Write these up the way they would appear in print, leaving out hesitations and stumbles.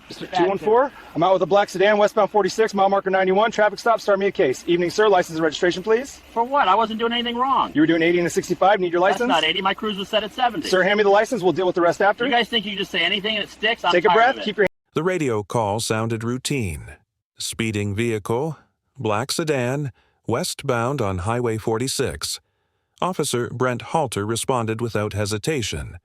214. I'm out with a black sedan, westbound 46, mile marker 91. Traffic stop, start me a case. Evening, sir. License and registration, please. For what? I wasn't doing anything wrong. You were doing 80 and a 65. Need your license? That's not 80. My cruise was set at 70. Sir, hand me the license. We'll deal with the rest after. You guys think you can just say anything and it sticks? Take a breath. Keep your The radio call sounded routine. Speeding vehicle, black sedan, westbound on Highway 46. Officer Brent Halter responded without hesitation.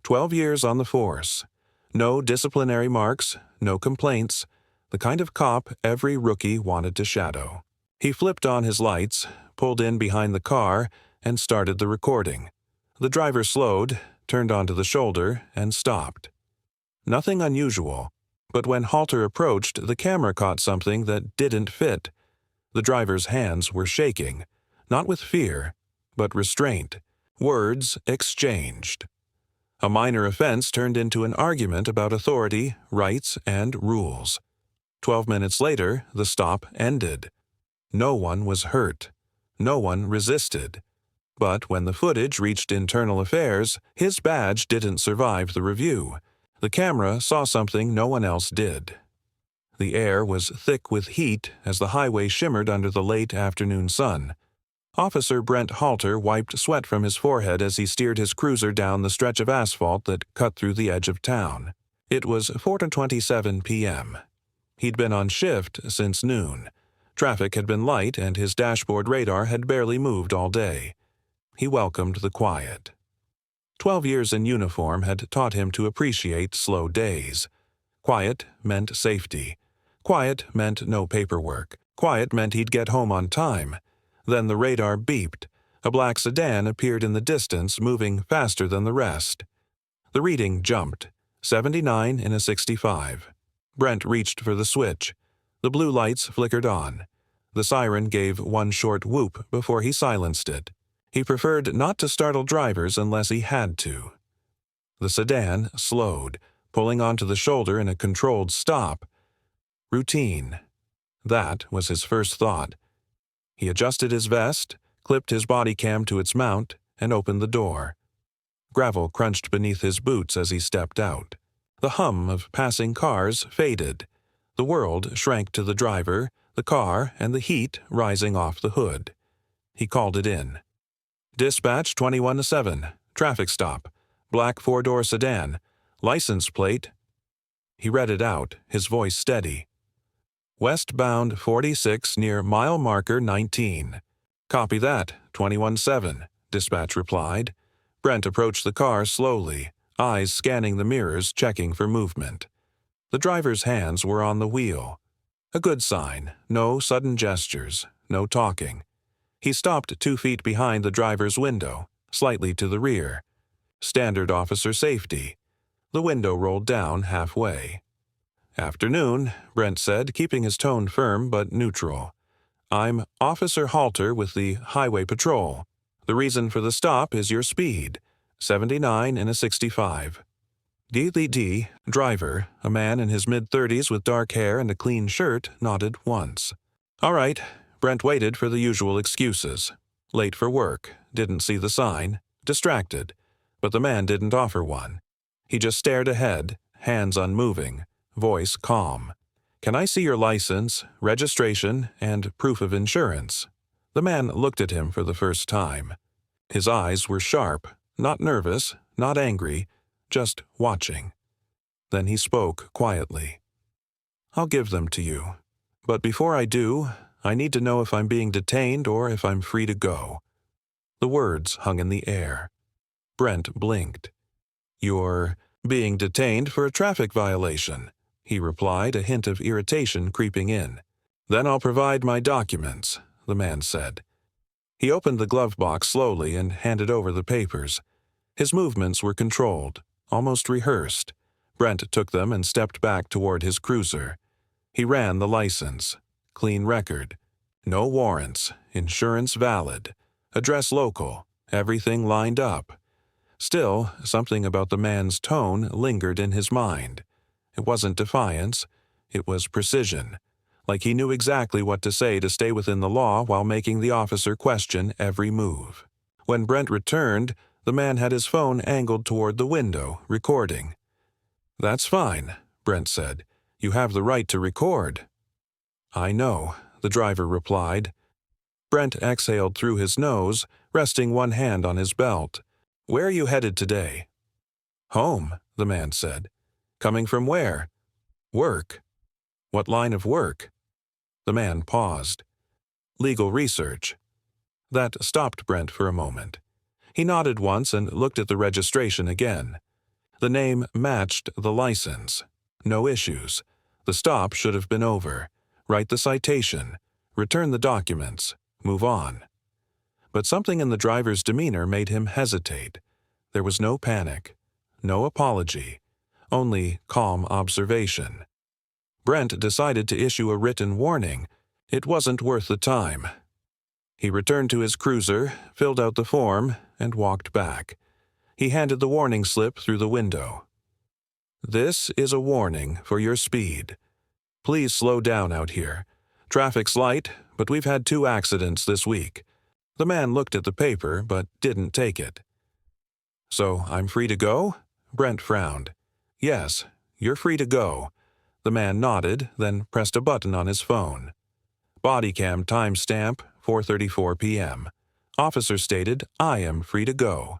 12 years on the force. No disciplinary marks, no complaints. The kind of cop every rookie wanted to shadow. He flipped on his lights, pulled in behind the car, and started the recording. The driver slowed, turned onto the shoulder, and stopped. Nothing unusual, but when Halter approached, the camera caught something that didn't fit. The driver's hands were shaking, not with fear, but restraint. Words exchanged. A minor offense turned into an argument about authority, rights, and rules. 12 minutes later, the stop ended. No one was hurt. No one resisted. But when the footage reached internal affairs, his badge didn't survive the review. The camera saw something no one else did. The air was thick with heat as the highway shimmered under the late afternoon sun. Officer Brent Halter wiped sweat from his forehead as he steered his cruiser down the stretch of asphalt that cut through the edge of town. It was 4:27 p.m. He'd been on shift since noon. Traffic had been light and his dashboard radar had barely moved all day. He welcomed the quiet. 12 years in uniform had taught him to appreciate slow days. Quiet meant safety. Quiet meant no paperwork. Quiet meant he'd get home on time. Then the radar beeped. A black sedan appeared in the distance, moving faster than the rest. The reading jumped. 79 in a 65. Brent reached for the switch. The blue lights flickered on. The siren gave one short whoop before he silenced it. He preferred not to startle drivers unless he had to. The sedan slowed, pulling onto the shoulder in a controlled stop. Routine. That was his first thought. He adjusted his vest, clipped his bodycam to its mount, and opened the door. Gravel crunched beneath his boots as he stepped out. The hum of passing cars faded. The world shrank to the driver, the car, and the heat rising off the hood. He called it in. Dispatch 21-7, traffic stop, black four-door sedan, license plate. He read it out, his voice steady. Westbound 46 near mile marker 19. Copy that, 21-7, dispatch replied. Brent approached the car slowly, eyes scanning the mirrors, checking for movement. The driver's hands were on the wheel. A good sign, no sudden gestures, no talking. He stopped 2 feet behind the driver's window, slightly to the rear. Standard officer safety. The window rolled down halfway. Afternoon, Brent said, keeping his tone firm but neutral. I'm Officer Halter with the Highway Patrol. The reason for the stop is your speed. 79 in a 65. D. Driver, a man in his mid-30s with dark hair and a clean shirt, nodded once. All right. Brent waited for the usual excuses. Late for work, didn't see the sign, distracted. But the man didn't offer one. He just stared ahead, hands unmoving, voice calm. Can I see your license, registration, and proof of insurance? The man looked at him for the first time. His eyes were sharp, not nervous, not angry, just watching. Then he spoke quietly. I'll give them to you. But before I do, I need to know if I'm being detained or if I'm free to go. The words hung in the air. Brent blinked. You're being detained for a traffic violation, he replied, a hint of irritation creeping in. Then I'll provide my documents, the man said. He opened the glove box slowly and handed over the papers. His movements were controlled, almost rehearsed. Brent took them and stepped back toward his cruiser. He ran the license. Clean record. No warrants. Insurance valid. Address local. Everything lined up. Still, something about the man's tone lingered in his mind. It wasn't defiance. It was precision. Like he knew exactly what to say to stay within the law while making the officer question every move. When Brent returned, the man had his phone angled toward the window, recording. That's fine, Brent said. You have the right to record." "I know," the driver replied. Brent exhaled through his nose, resting one hand on his belt. "Where are you headed today?" "Home," the man said. "Coming from where?" "Work." "What line of work?" The man paused. "Legal research." That stopped Brent for a moment. He nodded once and looked at the registration again. The name matched the license. No issues. The stop should have been over. Write the citation. Return the documents. Move on. But something in the driver's demeanor made him hesitate. There was no panic. No apology. Only calm observation. Brent decided to issue a written warning. It wasn't worth the time. He returned to his cruiser, filled out the form, and walked back. He handed the warning slip through the window. "This is a warning for your speed. Please slow down out here. Traffic's light, but we've had 2 accidents this week." The man looked at the paper, but didn't take it. "So I'm free to go?" Brent frowned. "Yes, you're free to go." The man nodded, then pressed a button on his phone. Bodycam timestamp, 4:34 p.m. Officer stated, "I am free to go."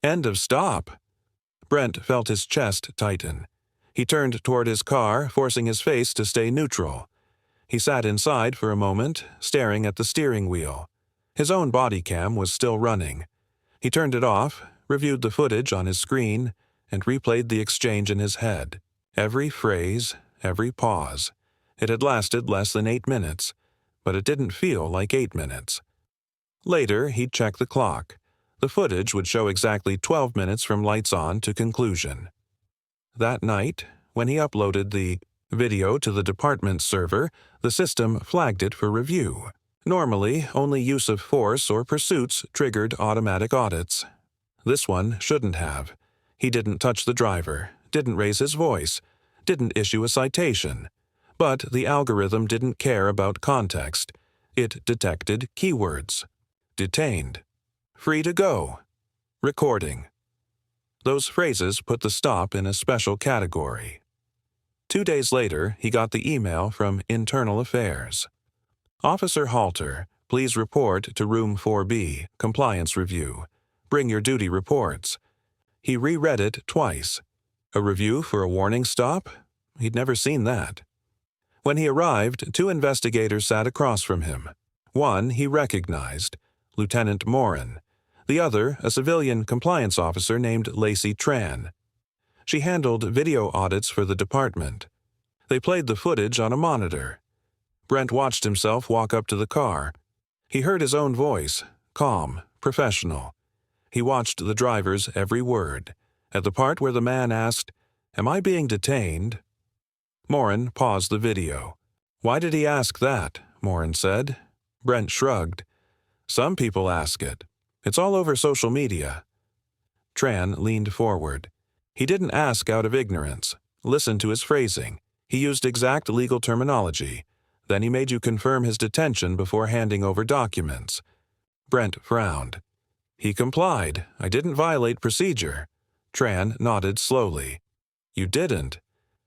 End of stop. Brent felt his chest tighten. He turned toward his car, forcing his face to stay neutral. He sat inside for a moment, staring at the steering wheel. His own bodycam was still running. He turned it off, reviewed the footage on his screen, and replayed the exchange in his head. Every phrase, every pause. It had lasted less than 8 minutes, but it didn't feel like 8 minutes. Later, he'd check the clock. The footage would show exactly 12 minutes from lights on to conclusion. That night, when he uploaded the video to the department's server, the system flagged it for review. Normally, only use of force or pursuits triggered automatic audits. This one shouldn't have. He didn't touch the driver, didn't raise his voice, didn't issue a citation. But the algorithm didn't care about context. It detected keywords. Detained. Free to go. Recording. Those phrases put the stop in a special category. 2 days later, he got the email from Internal Affairs. "Officer Halter, please report to Room 4B, Compliance Review. Bring your duty reports." He reread it twice. A review for a warning stop? He'd never seen that. When he arrived, 2 investigators sat across from him. One he recognized, Lieutenant Morin. The other, a civilian compliance officer named Lacey Tran. She handled video audits for the department. They played the footage on a monitor. Brent watched himself walk up to the car. He heard his own voice, calm, professional. He watched the driver's every word. At the part where the man asked, "Am I being detained?" Morin paused the video. "Why did he ask that?" Morin said. Brent shrugged. "Some people ask it. It's all over social media." Tran leaned forward. He didn't ask out of ignorance. Listen to his phrasing. He used exact legal terminology. Then he made you confirm his detention before handing over documents. Brent frowned. "He complied. I didn't violate procedure." Tran nodded slowly. "You didn't.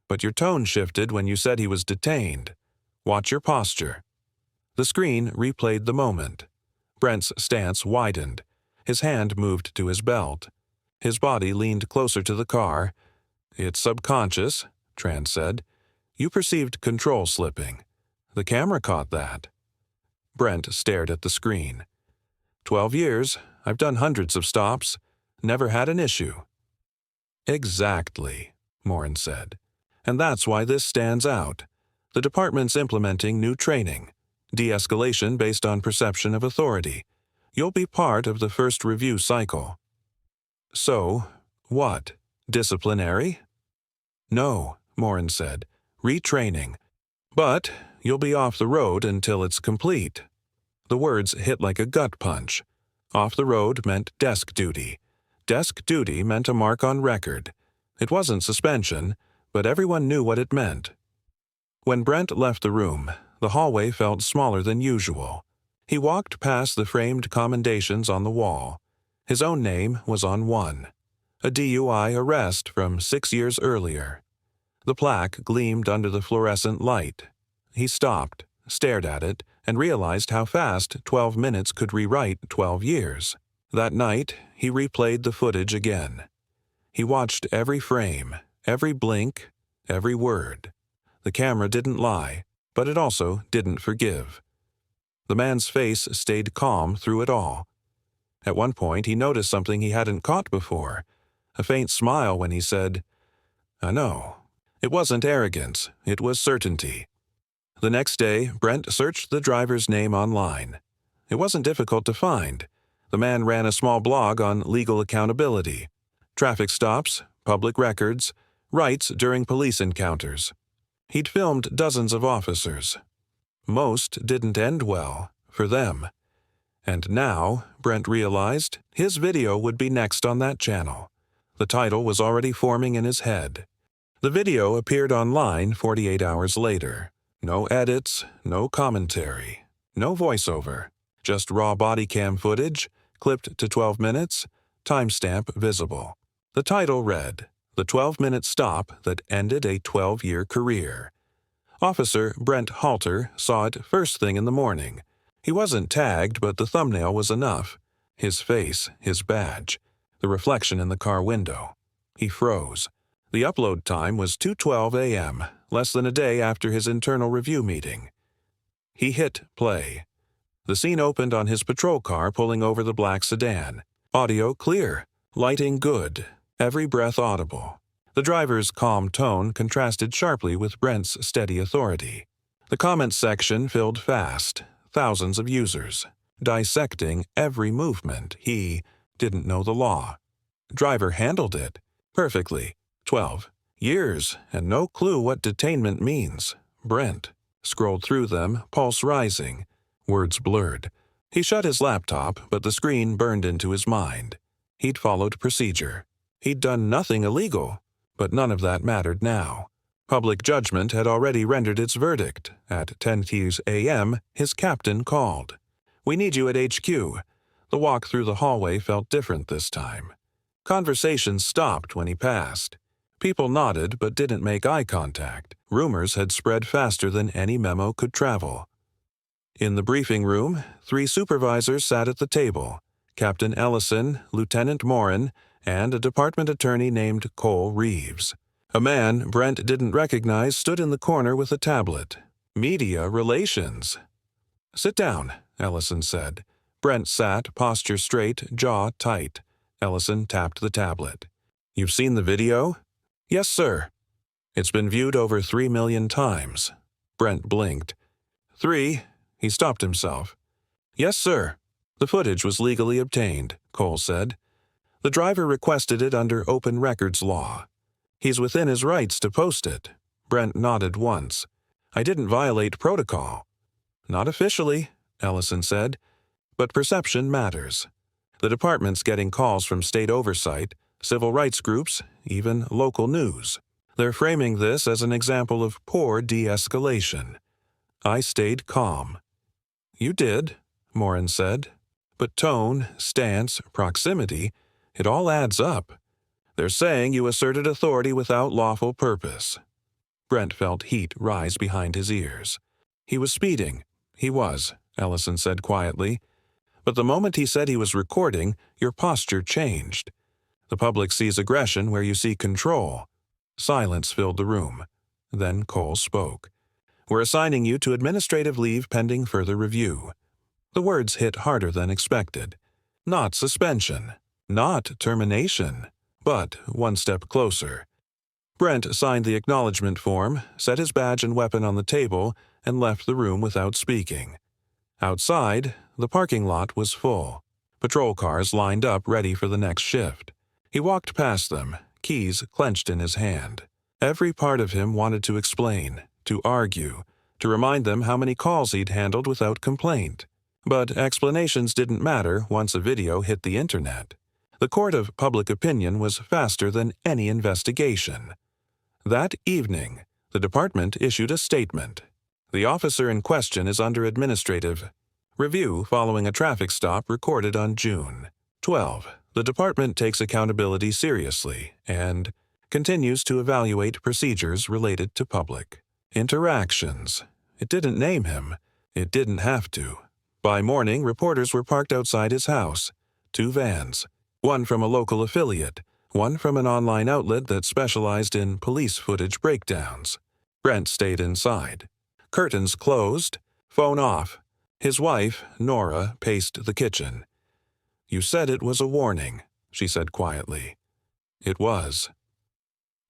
But your tone shifted when you said he was detained. Watch your posture." The screen replayed the moment. Brent's stance widened. His hand moved to his belt. His body leaned closer to the car. "It's subconscious," Tran said. "You perceived control slipping. The camera caught that." Brent stared at the screen. 12 years, I've done hundreds of stops. Never had an issue." "Exactly," Morin said. "And that's why this stands out. The department's implementing new training. De-escalation based on perception of authority. You'll be part of the first review cycle." "So, what? Disciplinary?" "No," Morin said. "Retraining. But you'll be off the road until it's complete." The words hit like a gut punch. Off the road meant desk duty. Desk duty meant a mark on record. It wasn't suspension, but everyone knew what it meant. When Brent left the room, the hallway felt smaller than usual. He walked past the framed commendations on the wall. His own name was on one. A DUI arrest from 6 years earlier. The plaque gleamed under the fluorescent light. He stopped, stared at it, and realized how fast 12 minutes could rewrite 12 years. That night, he replayed the footage again. He watched every frame, every blink, every word. The camera didn't lie, but it also didn't forgive. The man's face stayed calm through it all. At one point, he noticed something he hadn't caught before, a faint smile when he said, "I know." It wasn't arrogance, it was certainty. The next day, Brent searched the driver's name online. It wasn't difficult to find. The man ran a small blog on legal accountability, traffic stops, public records, rights during police encounters. He'd filmed dozens of officers. Most didn't end well, for them. And now, Brent realized, his video would be next on that channel. The title was already forming in his head. The video appeared online 48 hours later. No edits, no commentary, no voiceover, just raw bodycam footage, clipped to 12 minutes, timestamp visible. The title read, "The 12-minute stop that ended a 12-year career." Officer Brent Halter saw it first thing in the morning. He wasn't tagged, but the thumbnail was enough. His face, his badge, the reflection in the car window. He froze. The upload time was 2:12 a.m., less than a day after his internal review meeting. He hit play. The scene opened on his patrol car pulling over the black sedan. Audio clear, lighting good, every breath audible. The driver's calm tone contrasted sharply with Brent's steady authority. The comments section filled fast, thousands of users, dissecting every movement. He didn't know the law. Driver handled it perfectly. 12 years and no clue what detainment means. Brent scrolled through them, pulse rising, words blurred. He shut his laptop, but the screen burned into his mind. He'd followed procedure. He'd done nothing illegal, but none of that mattered now. Public judgment had already rendered its verdict. At 10:00 a.m., his captain called. "We need you at HQ." The walk through the hallway felt different this time. Conversations stopped when he passed. People nodded but didn't make eye contact. Rumors had spread faster than any memo could travel. In the briefing room, 3 supervisors sat at the table: Captain Ellison, Lieutenant Morin, and a department attorney named Cole Reeves. A man Brent didn't recognize stood in the corner with a tablet. Media relations. "Sit down," Ellison said. Brent sat, posture straight, jaw tight. Ellison tapped the tablet. "You've seen the video?" "Yes, sir." "It's been viewed over 3 million times." Brent blinked. 3? He stopped himself. "Yes, sir." "The footage was legally obtained," Cole said. "The driver requested it under open records law. He's within his rights to post it." Brent nodded once. "I didn't violate protocol." "Not officially," Ellison said, "but perception matters. The department's getting calls from state oversight, civil rights groups, even local news. They're framing this as an example of poor de-escalation." I stayed calm. "You did," Morin said. "But tone, stance, proximity, it all adds up. They're saying you asserted authority without lawful purpose." Brent felt heat rise behind his ears. "He was speeding." "He was," Ellison said quietly. "But the moment he said he was recording, your posture changed. The public sees aggression where you see control." Silence filled the room. Then Cole spoke. "We're assigning you to administrative leave pending further review." The words hit harder than expected. Not suspension, not termination, but one step closer. Brent signed the acknowledgement form, set his badge and weapon on the table, and left the room without speaking. Outside, the parking lot was full. Patrol cars lined up ready for the next shift. He walked past them, keys clenched in his hand. Every part of him wanted to explain, to argue, to remind them how many calls he'd handled without complaint. But explanations didn't matter once a video hit the internet. The court of public opinion was faster than any investigation. That evening, the department issued a statement. The officer in question is under administrative review following a traffic stop recorded on June 12. The department takes accountability seriously and continues to evaluate procedures related to public interactions. It didn't name him. It didn't have to. By morning, reporters were parked outside his house. 2 vans. One from a local affiliate, one from an online outlet that specialized in police footage breakdowns. Brent stayed inside. Curtains closed, phone off. His wife, Nora, paced the kitchen. "You said it was a warning," she said quietly. "It was."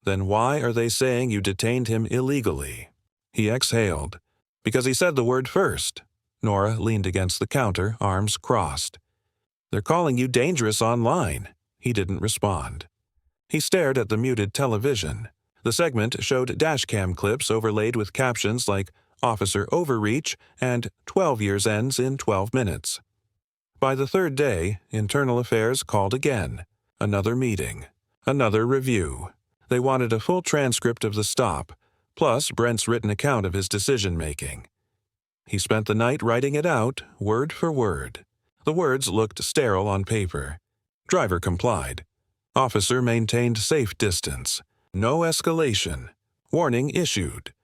"Then why are they saying you detained him illegally?" He exhaled. "Because he said the word first." Nora leaned against the counter, arms crossed. "They're calling you dangerous online." He didn't respond. He stared at the muted television. The segment showed dashcam clips overlaid with captions like "Officer Overreach" and "12 years ends in 12 minutes." By the 3rd day, Internal Affairs called again. Another meeting. Another review. They wanted a full transcript of the stop, plus Brent's written account of his decision-making. He spent the night writing it out, word for word. The words looked sterile on paper. Driver complied. Officer maintained safe distance. No escalation. Warning issued.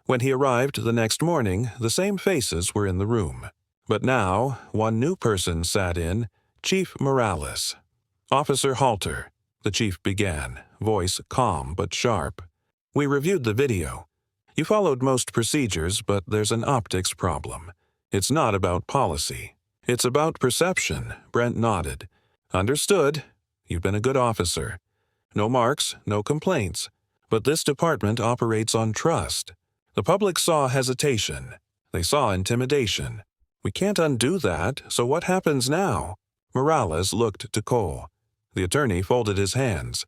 When he arrived the next morning, the same faces were in the room. But now, one new person sat in, Chief Morales. "Officer Halter," the chief began, voice calm but sharp. "We reviewed the video. You followed most procedures, but there's an optics problem. It's not about policy. It's about perception." Brent nodded. "Understood. You've been a good officer. No marks, no complaints. But this department operates on trust. The public saw hesitation. They saw intimidation. We can't undo that, so what happens now?" Morales looked to Cole. The attorney folded his hands.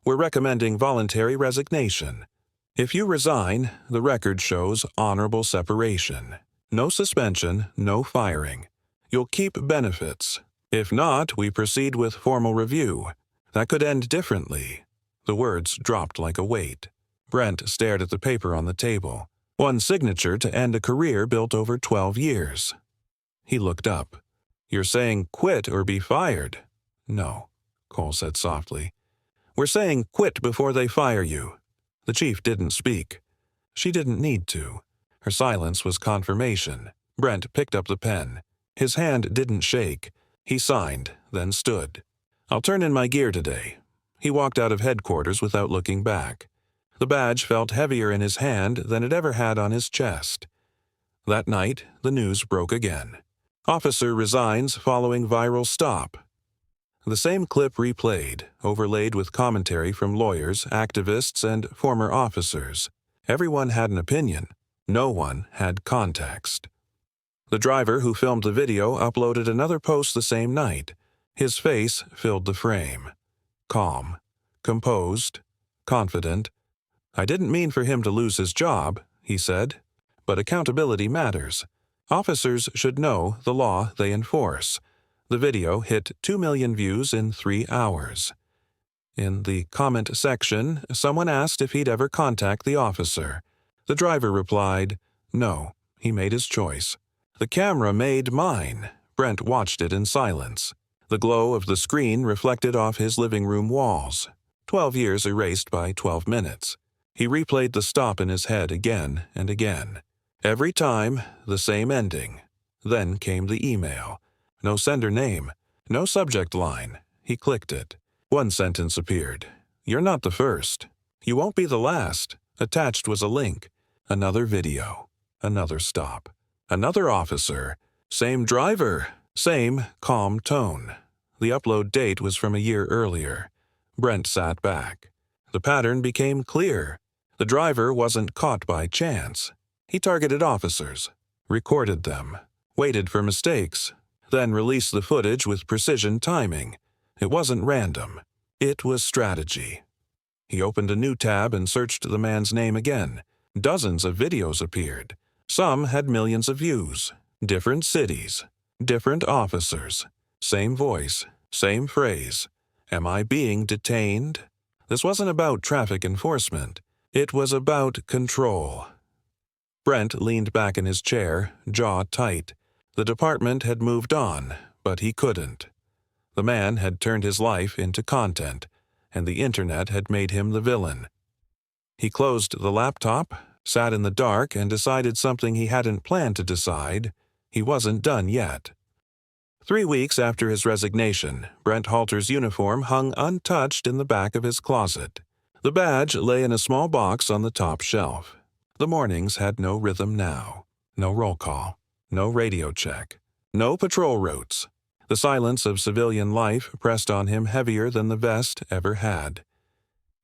"We're recommending voluntary resignation. If you resign, the record shows honorable separation. No suspension, no firing. You'll keep benefits. If not, we proceed with formal review. That could end differently." The words dropped like a weight. Brent stared at the paper on the table. One signature to end a career built over 12 years. He looked up. "You're saying quit or be fired?" "No," Cole said softly. "We're saying quit before they fire you." The chief didn't speak. She didn't need to. Her silence was confirmation. Brent picked up the pen. His hand didn't shake. He signed, then stood. "I'll turn in my gear today." He walked out of headquarters without looking back. The badge felt heavier in his hand than it ever had on his chest. That night, the news broke again. Officer resigns following viral stop. The same clip replayed, overlaid with commentary from lawyers, activists, and former officers. Everyone had an opinion. No one had context. The driver who filmed the video uploaded another post the same night. His face filled the frame. Calm, composed, confident. "I didn't mean for him to lose his job," he said. "But accountability matters. Officers should know the law they enforce." The video hit 2 million views in 3 hours. In the comment section, someone asked if he'd ever contact the officer. The driver replied, "No, he made his choice." "The camera made mine." Brent watched it in silence. The glow of the screen reflected off his living room walls. 12 years erased by 12 minutes. He replayed the stop in his head again and again. Every time, the same ending. Then came the email. No sender name, no subject line. He clicked it. One sentence appeared. "You're not the first. You won't be the last." Attached was a link. Another video. Another stop. Another officer. Same driver. Same calm tone. The upload date was from a year earlier. Brent sat back. The pattern became clear. The driver wasn't caught by chance. He targeted officers, recorded them, waited for mistakes, then released the footage with precision timing. It wasn't random. It was strategy. He opened a new tab and searched the man's name again. Dozens of videos appeared. Some had millions of views. Different cities. Different officers. Same voice. Same phrase. "Am I being detained?" This wasn't about traffic enforcement. It was about control. Brent leaned back in his chair, jaw tight. The department had moved on, but he couldn't. The man had turned his life into content, and the internet had made him the villain. He closed the laptop, sat in the dark, and decided something he hadn't planned to decide. He wasn't done yet. 3 weeks after his resignation, Brent Halter's uniform hung untouched in the back of his closet. The badge lay in a small box on the top shelf. The mornings had no rhythm now. No roll call. No radio check. No patrol routes. The silence of civilian life pressed on him heavier than the vest ever had.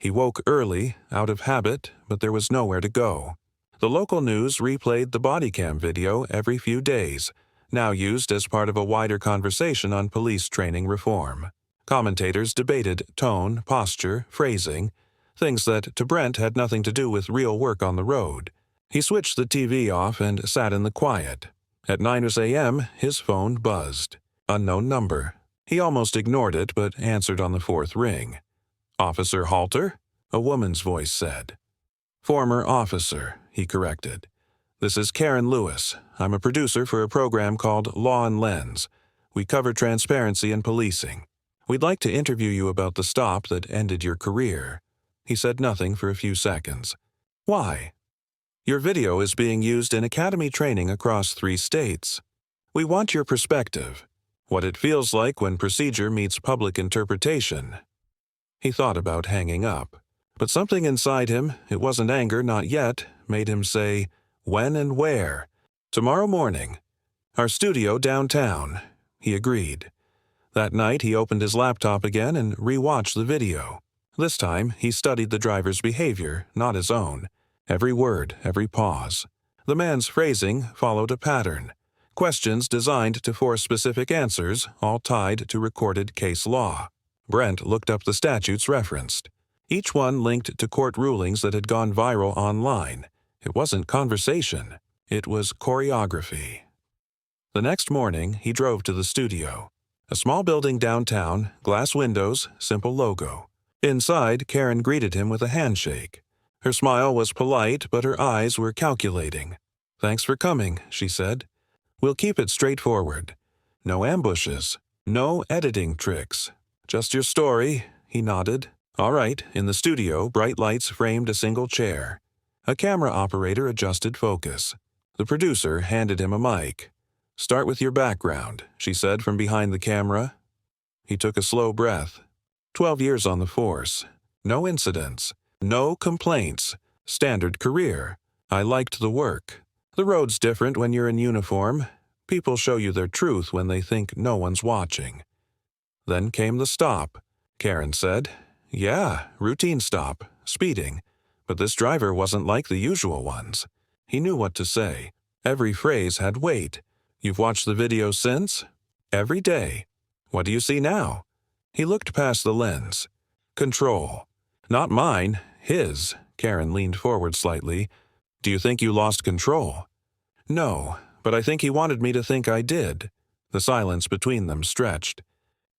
He woke early, out of habit, but there was nowhere to go. The local news replayed the bodycam video every few days, now used as part of a wider conversation on police training reform. Commentators debated tone, posture, phrasing, things that to Brent had nothing to do with real work on the road. He switched the TV off and sat in the quiet. At 9 a.m., his phone buzzed. Unknown number. He almost ignored it, but answered on the fourth ring. "Officer Halter?" a woman's voice said. "Former officer," he corrected. "This is Karen Lewis. I'm a producer for a program called Law and Lens. We cover transparency in policing. We'd like to interview you about the stop that ended your career." He said nothing for a few seconds. "Why?" "Your video is being used in academy training across 3 states. We want your perspective. What it feels like when procedure meets public interpretation." He thought about hanging up. But something inside him, it wasn't anger, not yet, made him say, "When and where?" "Tomorrow morning. Our studio downtown." He agreed. That night he opened his laptop again and rewatched the video. This time he studied the driver's behavior, not his own. Every word, every pause. The man's phrasing followed a pattern. Questions designed to force specific answers, all tied to recorded case law. Brent looked up the statutes referenced. Each one linked to court rulings that had gone viral online. It wasn't conversation. It was choreography. The next morning, he drove to the studio. A small building downtown, glass windows, simple logo. Inside, Karen greeted him with a handshake. Her smile was polite, but her eyes were calculating. "Thanks for coming," she said. "We'll keep it straightforward. No ambushes. No editing tricks. Just your story," he nodded. "All right." In the studio, bright lights framed a single chair. A camera operator adjusted focus. The producer handed him a mic. "Start with your background," she said from behind the camera. He took a slow breath. 12 years on the force. No incidents. No complaints. Standard career. I liked the work. The road's different when you're in uniform. People show you their truth when they think no one's watching. Then came the stop. Karen said, "Yeah, routine stop. Speeding. But this driver wasn't like the usual ones." He knew what to say. Every phrase had weight. "You've watched the video since?" "Every day." "What do you see now?" He looked past the lens. "Control." "Not mine. His." Karen leaned forward slightly. "Do you think you lost control?" "No, but I think he wanted me to think I did." The silence between them stretched.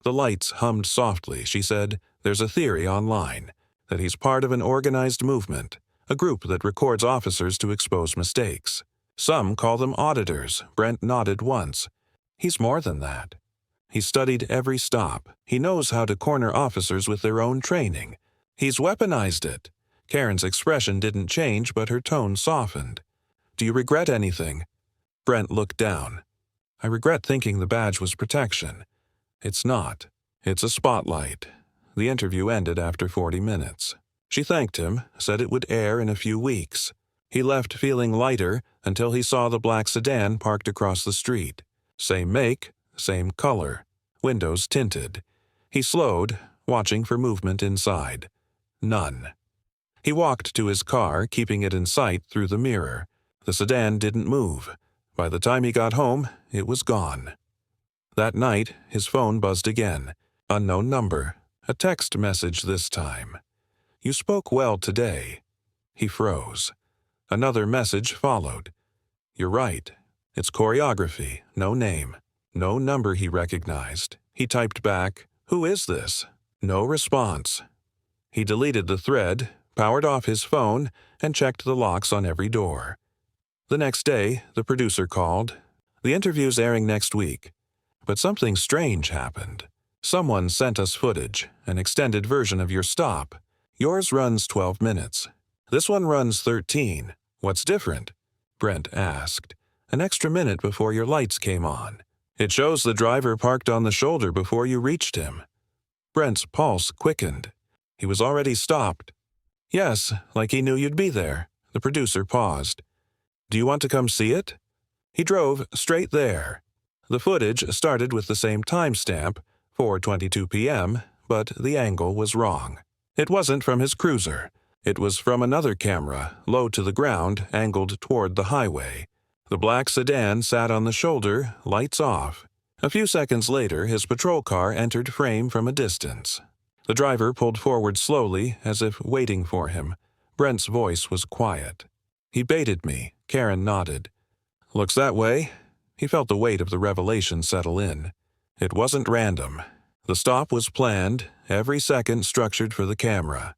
The lights hummed softly. She said, "There's a theory online, that he's part of an organized movement, a group that records officers to expose mistakes. Some call them auditors." Brent nodded once. "He's more than that. He studied every stop. He knows how to corner officers with their own training. He's weaponized it." Karen's expression didn't change, but her tone softened. "Do you regret anything?" Brent looked down. "I regret thinking the badge was protection. It's not. It's a spotlight." The interview ended after 40 minutes. She thanked him, said it would air in a few weeks. He left feeling lighter until he saw the black sedan parked across the street. Same make, same color, windows tinted. He slowed, watching for movement inside. None. He walked to his car, keeping it in sight through the mirror. The sedan didn't move. By the time he got home, it was gone. That night, his phone buzzed again. Unknown number. A text message this time. "You spoke well today." He froze. Another message followed. "You're right. It's choreography. No name. No number he recognized." He typed back, "Who is this?" No response. He deleted the thread, powered off his phone, and checked the locks on every door. The next day, the producer called. "The interview's airing next week." But something strange happened. Someone sent us footage, an extended version of your stop. Yours runs 12 minutes. This one runs 13. What's different? Brent asked. An extra minute before your lights came on. It shows the driver parked on the shoulder before you reached him. Brent's pulse quickened. He was already stopped. Yes, like he knew you'd be there. The producer paused. Do you want to come see it? He drove straight there. The footage started with the same timestamp, 4:22 p.m., but the angle was wrong. It wasn't from his cruiser. It was from another camera, low to the ground, angled toward the highway. The black sedan sat on the shoulder, lights off. A few seconds later, his patrol car entered frame from a distance. The driver pulled forward slowly, as if waiting for him. Brent's voice was quiet. He baited me. Karen nodded. Looks that way. He felt the weight of the revelation settle in. It wasn't random. The stop was planned, every second structured for the camera.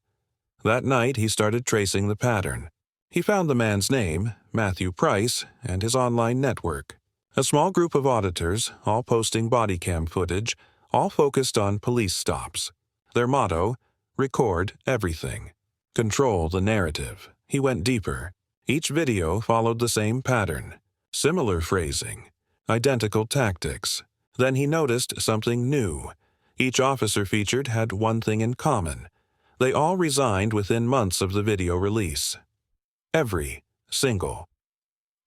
That night, he started tracing the pattern. He found the man's name, Matthew Price, and his online network. A small group of auditors, all posting bodycam footage, all focused on police stops. Their motto, record everything. Control the narrative. He went deeper. Each video followed the same pattern. Similar phrasing. Identical tactics. Then he noticed something new. Each officer featured had one thing in common. They all resigned within months of the video release. Every single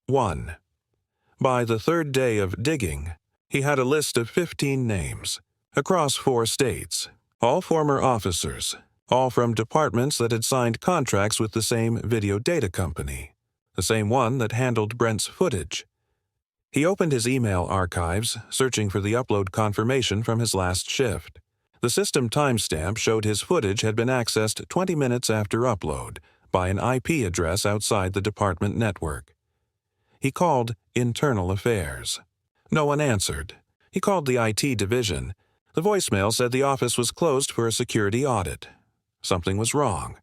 one. By the third day of digging, he had a list of 15 names, across 4 states, all former officers, all from departments that had signed contracts with the same video data company, the same one that handled Brent's footage. He opened his email archives, searching for the upload confirmation from his last shift. The system timestamp showed his footage had been accessed 20 minutes after upload by an IP address outside the department network. He called Internal Affairs. No one answered. He called the IT division. The voicemail said the office was closed for a security audit. Something was wrong.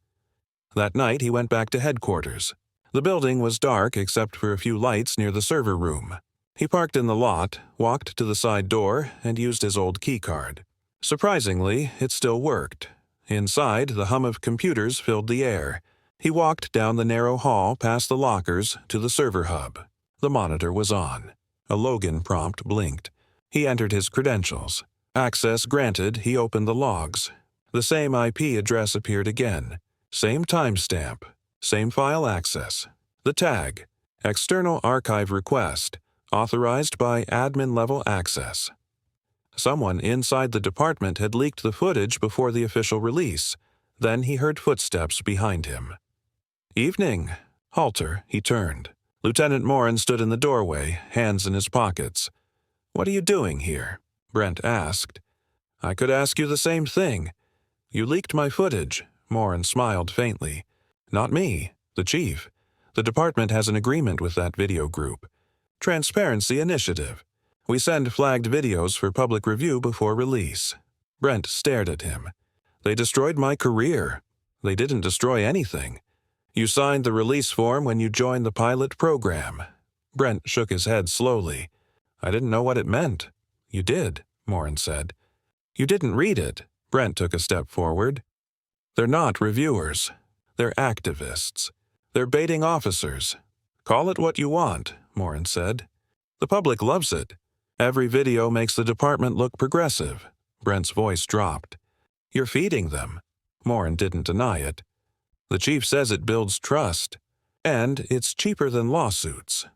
That night he went back to headquarters. The building was dark except for a few lights near the server room. He parked in the lot, walked to the side door, and used his old keycard. Surprisingly, it still worked. Inside, the hum of computers filled the air. He walked down the narrow hall past the lockers to the server hub. The monitor was on. A login prompt blinked. He entered his credentials. Access granted, he opened the logs. The same IP address appeared again. Same timestamp. Same file access. The tag. External archive request. Authorized by admin-level access. Someone inside the department had leaked the footage before the official release. Then he heard footsteps behind him. Evening. Halter, he turned. Lieutenant Morin stood in the doorway, hands in his pockets. What are you doing here? Brent asked. I could ask you the same thing. You leaked my footage. Morin smiled faintly. Not me, the chief. The department has an agreement with that video group. Transparency Initiative. We send flagged videos for public review before release. Brent stared at him. They destroyed my career. They didn't destroy anything. You signed the release form when you joined the pilot program. Brent shook his head slowly. I didn't know what it meant. You did, Morin said. You didn't read it. Brent took a step forward. They're not reviewers. They're activists. They're baiting officers. Call it what you want, Morin said. The public loves it. Every video makes the department look progressive. Brent's voice dropped. You're feeding them. Morin didn't deny it. The chief says it builds trust. And it's cheaper than lawsuits.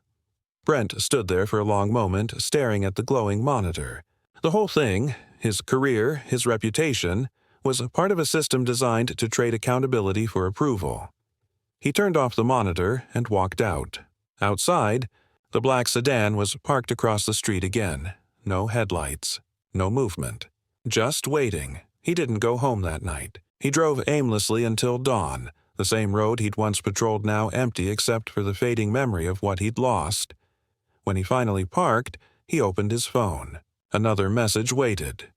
Brent stood there for a long moment, staring at the glowing monitor. The whole thing, his career, his reputation, was a part of a system designed to trade accountability for approval. He turned off the monitor and walked out. Outside, the black sedan was parked across the street again. No headlights. No movement. Just waiting. He didn't go home that night. He drove aimlessly until dawn, the same road he'd once patrolled now empty except for the fading memory of what he'd lost. When he finally parked, he opened his phone. Another message waited.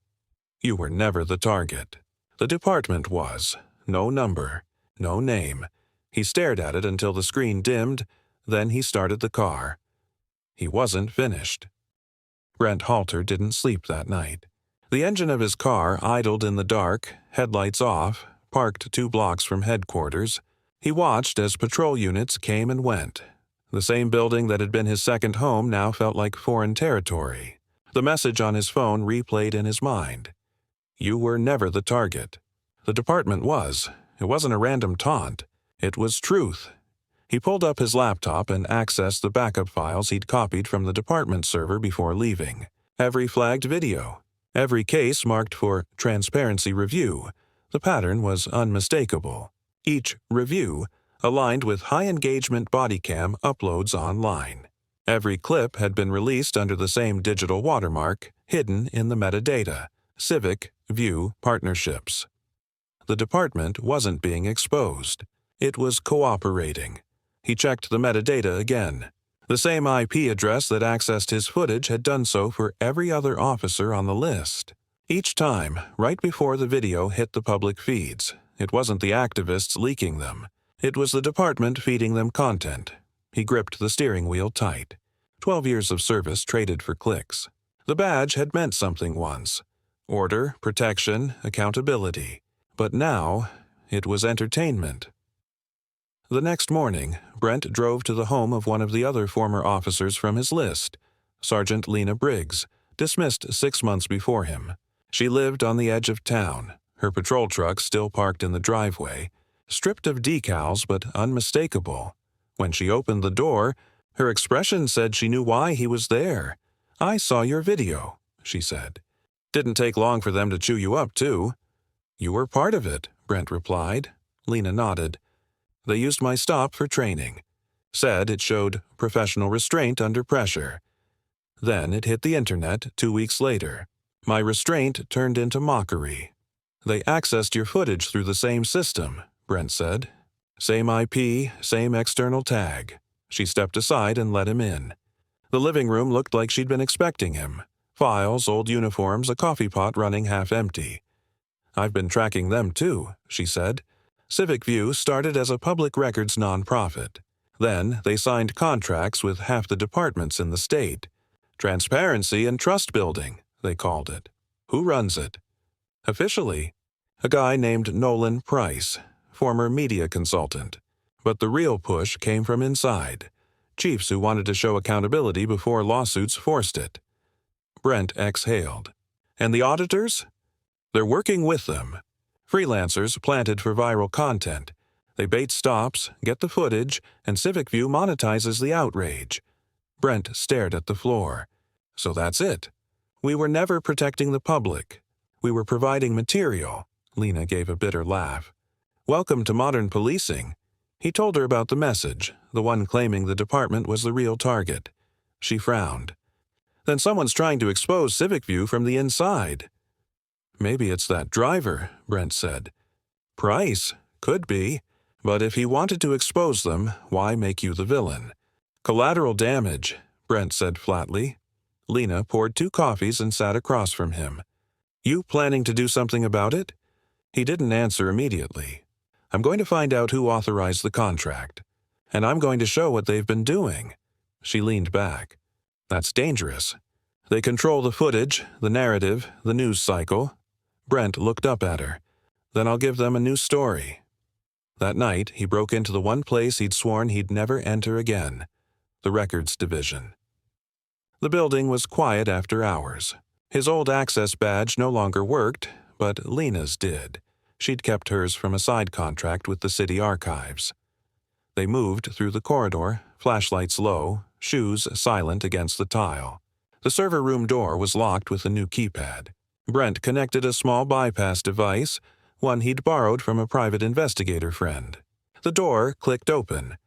You were never the target. The department was. No number. No name. He stared at it until the screen dimmed, then he started the car. He wasn't finished. Brent Halter didn't sleep that night. The engine of his car idled in the dark, headlights off, parked 2 blocks from headquarters. He watched as patrol units came and went. The same building that had been his second home now felt like foreign territory. The message on his phone replayed in his mind. You were never the target. The department was. It wasn't a random taunt. It was truth. He pulled up his laptop and accessed the backup files he'd copied from the department server before leaving. Every flagged video. Every case marked for transparency review. The pattern was unmistakable. Each review aligned with high-engagement bodycam uploads online. Every clip had been released under the same digital watermark, hidden in the metadata, Civic View Partnerships. The department wasn't being exposed. It was cooperating. He checked the metadata again. The same IP address that accessed his footage had done so for every other officer on the list. Each time, right before the video hit the public feeds, it wasn't the activists leaking them. It was the department feeding them content. He gripped the steering wheel tight. 12 years of service traded for clicks. The badge had meant something once. Order, protection, accountability. But now, it was entertainment. The next morning, Brent drove to the home of one of the other former officers from his list, Sergeant Lena Briggs, dismissed 6 months before him. She lived on the edge of town, her patrol truck still parked in the driveway, stripped of decals but unmistakable. When she opened the door, her expression said she knew why he was there. I saw your video, she said. Didn't take long for them to chew you up, too. You were part of it, Brent replied. Lena nodded. They used my stop for training. Said it showed professional restraint under pressure. Then it hit the internet 2 weeks later. My restraint turned into mockery. They accessed your footage through the same system, Brent said. Same IP, same external tag. She stepped aside and let him in. The living room looked like she'd been expecting him. Files, old uniforms, a coffee pot running half empty. I've been tracking them too, she said. Civic View started as a public records nonprofit. Then they signed contracts with half the departments in the state. Transparency and trust building, they called it. Who runs it? Officially, a guy named Nolan Price, former media consultant. But the real push came from inside. Chiefs who wanted to show accountability before lawsuits forced it. Brent exhaled. And the auditors? They're working with them. Freelancers planted for viral content. They bait stops, get the footage, and Civic View monetizes the outrage. Brent stared at the floor. So that's it. We were never protecting the public. We were providing material. Lena gave a bitter laugh. Welcome to modern policing. He told her about the message, the one claiming the department was the real target. She frowned. Then someone's trying to expose Civic View from the inside. Maybe it's that driver, Brent said. Price? Could be. But if he wanted to expose them, why make you the villain? Collateral damage, Brent said flatly. Lena poured 2 coffees and sat across from him. You planning to do something about it? He didn't answer immediately. I'm going to find out who authorized the contract. And I'm going to show what they've been doing. She leaned back. That's dangerous. They control the footage, the narrative, the news cycle. Brent looked up at her. Then I'll give them a new story. That night, he broke into the one place he'd sworn he'd never enter again, the records division. The building was quiet after hours. His old access badge no longer worked, but Lena's did. She'd kept hers from a side contract with the city archives. They moved through the corridor, flashlights low, shoes silent against the tile. The server room door was locked with a new keypad. Brent connected a small bypass device, one he'd borrowed from a private investigator friend. The door clicked open.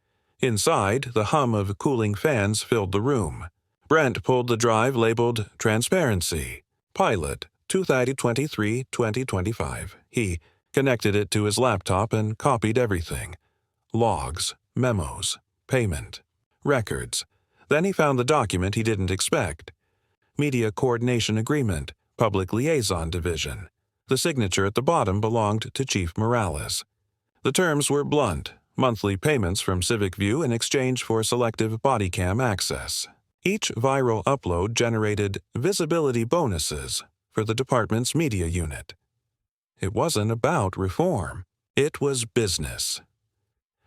Inside, the hum of cooling fans filled the room. Brent pulled the drive labeled Transparency, Pilot, 2023-2025. He connected it to his laptop and copied everything. Logs, memos, payment, records. Then he found the document he didn't expect. Media Coordination Agreement, Public Liaison Division. The signature at the bottom belonged to Chief Morales. The terms were blunt, monthly payments from Civic View in exchange for selective bodycam access. Each viral upload generated visibility bonuses, for the department's media unit. It wasn't about reform. It was business.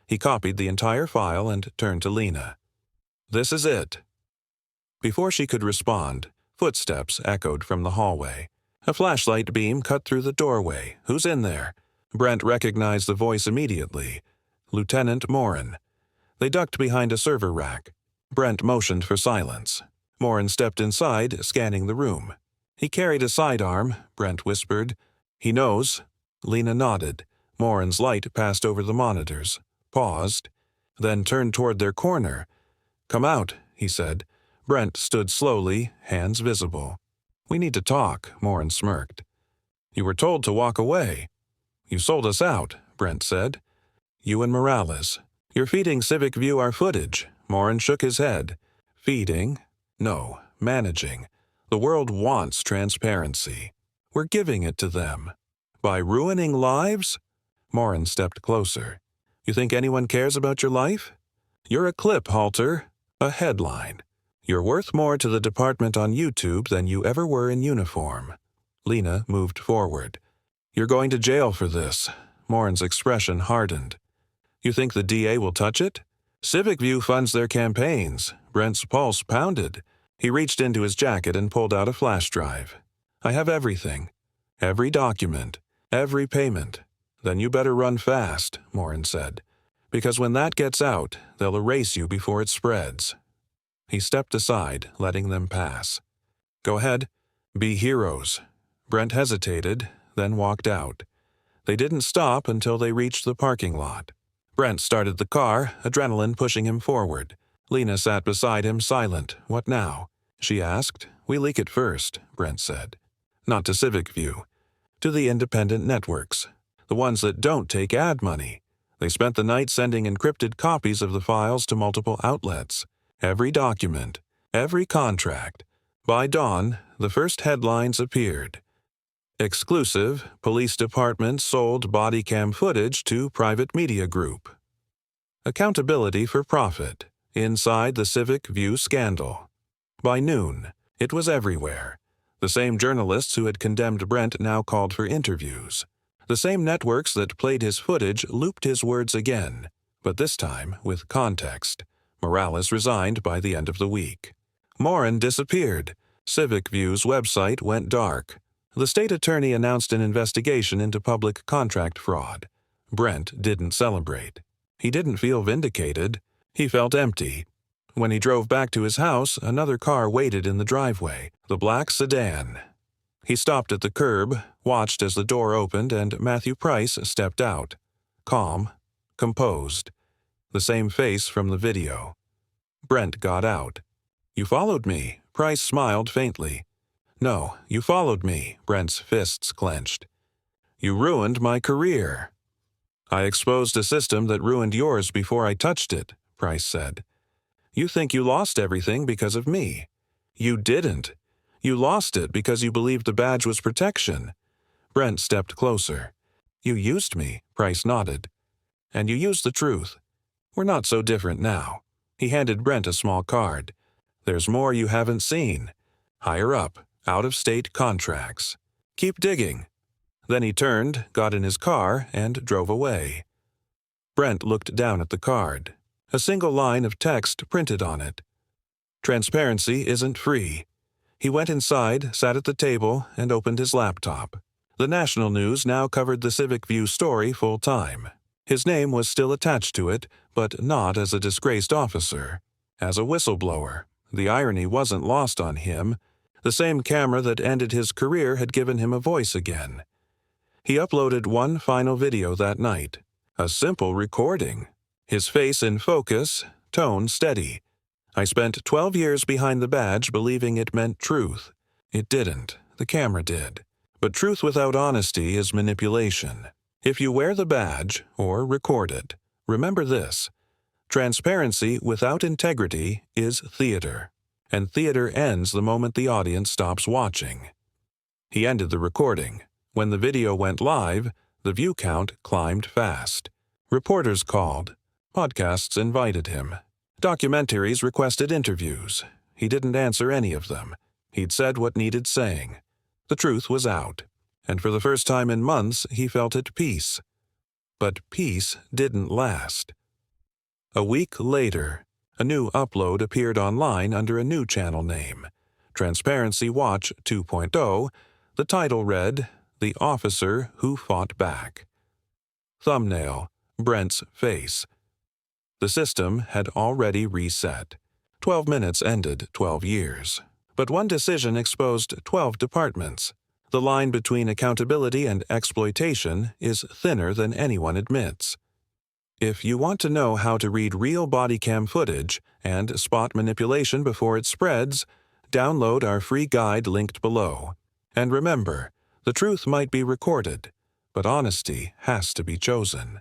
He copied the entire file and turned to Lena. "This is it." Before she could respond, footsteps echoed from the hallway. A flashlight beam cut through the doorway. "Who's in there?" Brent recognized the voice immediately. Lieutenant Morin. They ducked behind a server rack. Brent motioned for silence. Morin stepped inside, scanning the room. "He carried a sidearm," Brent whispered. "He knows." Lena nodded. Morin's light passed over the monitors, paused, then turned toward their corner. "Come out," he said. Brent stood slowly, hands visible. "We need to talk," Morin smirked. "You were told to walk away." "You sold us out," Brent said. "You and Morales. You're feeding Civic View our footage." Morin shook his head. "Feeding? No, managing. The world wants transparency. We're giving it to them. By ruining lives?" Morin stepped closer. "You think anyone cares about your life? You're a clip, Halter. A headline. You're worth more to the department on YouTube than you ever were in uniform." Lena moved forward. "You're going to jail for this." Morin's expression hardened. "You think the DA will touch it?" "Civic View funds their campaigns." Brent's pulse pounded. He reached into his jacket and pulled out a flash drive. "I have everything. Every document. Every payment." "Then you better run fast," Morin said. "Because when that gets out, they'll erase you before it spreads." He stepped aside, letting them pass. "Go ahead. Be heroes." Brent hesitated, then walked out. They didn't stop until they reached the parking lot. Brent started the car, adrenaline pushing him forward. Lena sat beside him, silent. "What now?" she asked. "We leak it first," Brent said. "Not to Civic View. To the independent networks. The ones that don't take ad money. They spent the night sending encrypted copies of the files to multiple outlets. Every document. Every contract. By dawn, the first headlines appeared. Exclusive, police department sold bodycam footage to private media group. Accountability for profit. Inside the Civic View scandal. By noon, it was everywhere. The same journalists who had condemned Brent now called for interviews. The same networks that played his footage looped his words again, but this time with context. Morales resigned by the end of the week. Morin disappeared. Civic View's website went dark. The state attorney announced an investigation into public contract fraud. Brent didn't celebrate. He didn't feel vindicated. He felt empty. When he drove back to his house, another car waited in the driveway, the black sedan. He stopped at the curb, watched as the door opened, and Matthew Price stepped out. Calm, composed. The same face from the video. Brent got out. "You followed me." Price smiled faintly. "No, you followed me." Brent's fists clenched. "You ruined my career." "I exposed a system that ruined yours before I touched it," Price said. "You think you lost everything because of me. You didn't. You lost it because you believed the badge was protection." Brent stepped closer. "You used me," Price nodded. "And you used the truth. We're not so different now." He handed Brent a small card. "There's more you haven't seen. Higher up, out-of-state contracts. Keep digging." Then he turned, got in his car, and drove away. Brent looked down at the card. A single line of text printed on it. "Transparency isn't free." He went inside, sat at the table, and opened his laptop. The national news now covered the Civic View story full-time. His name was still attached to it, but not as a disgraced officer. As a whistleblower. The irony wasn't lost on him. The same camera that ended his career had given him a voice again. He uploaded one final video that night. A simple recording. His face in focus, tone steady. "I spent 12 years behind the badge believing it meant truth. It didn't. The camera did. But truth without honesty is manipulation. If you wear the badge, or record it, remember this. Transparency without integrity is theater. And theater ends the moment the audience stops watching." He ended the recording. When the video went live, the view count climbed fast. Reporters called. Podcasts invited him. Documentaries requested interviews. He didn't answer any of them. He'd said what needed saying. The truth was out, and for the first time in months he felt at peace. But peace didn't last. A week later, a new upload appeared online under a new channel name, Transparency Watch 2.0. The title read, "The Officer Who Fought Back." Thumbnail, Brent's face. The system had already reset. 12 minutes ended 12 years. But one decision exposed 12 departments. The line between accountability and exploitation is thinner than anyone admits. If you want to know how to read real body cam footage and spot manipulation before it spreads, download our free guide linked below. And remember, the truth might be recorded, but honesty has to be chosen.